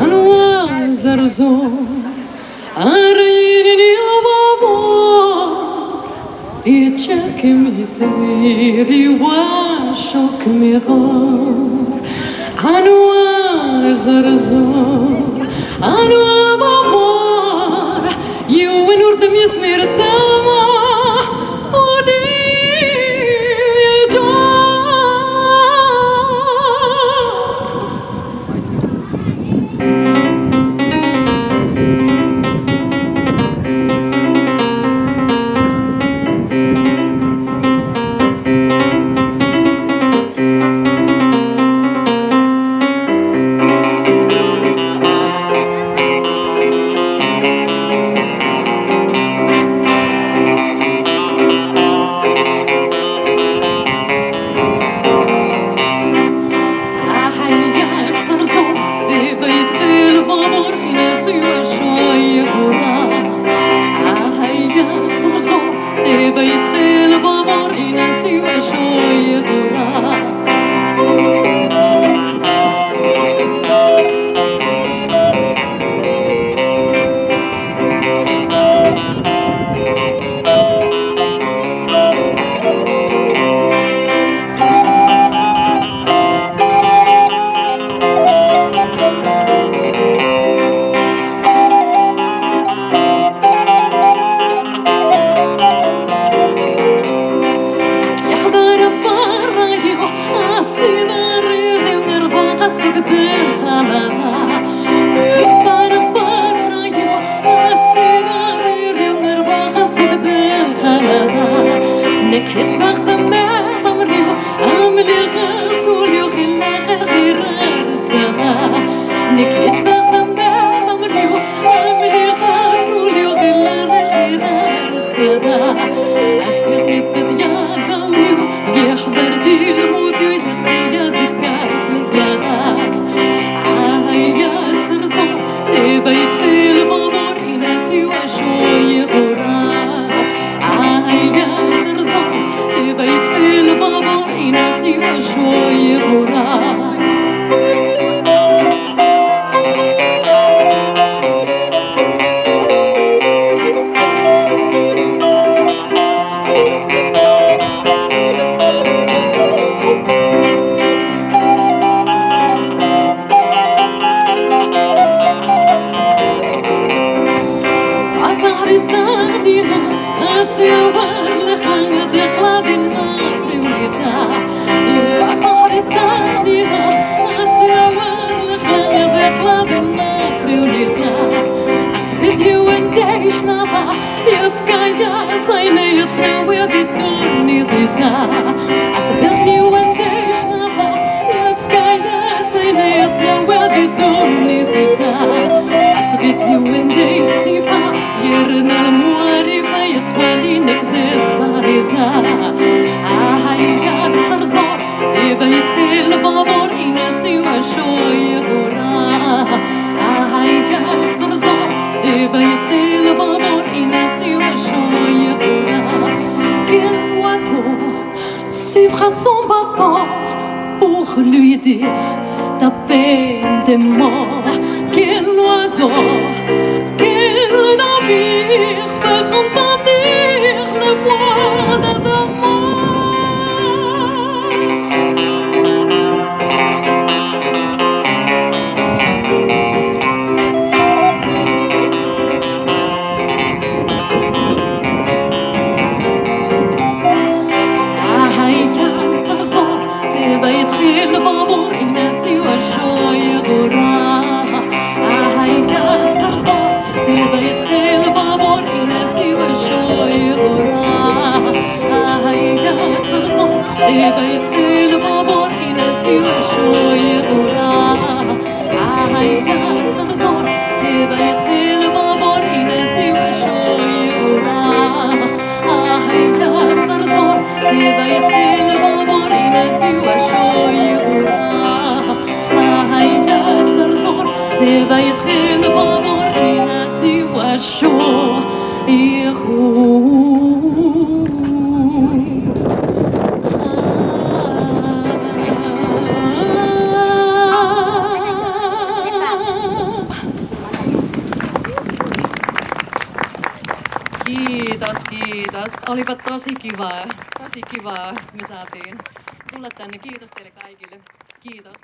أنوار زرزور أريني البابور يتشكم يثويري واشك مغور أنوار زرزور أنوار بابور يونور دم يسمير الثما ودي Son bâton pour lui dire ta peine de mort. Quel oiseau, quel navire peut contenir le poids de l'amour. بيدخل بابور ينسي وشوي غراه يا سمسور بيدخل بابور ينسي وشوي غراه يا سمسور بيدخل بابور ينسي وشوي غراه يا سمسور بيدخل بابور ينسي وشوي غراه Kiitos, kiitos. Olipa tosi kivaa. Tosi kivaa. Me saatiin tulla tänne. Kiitos teille kaikille. Kiitos.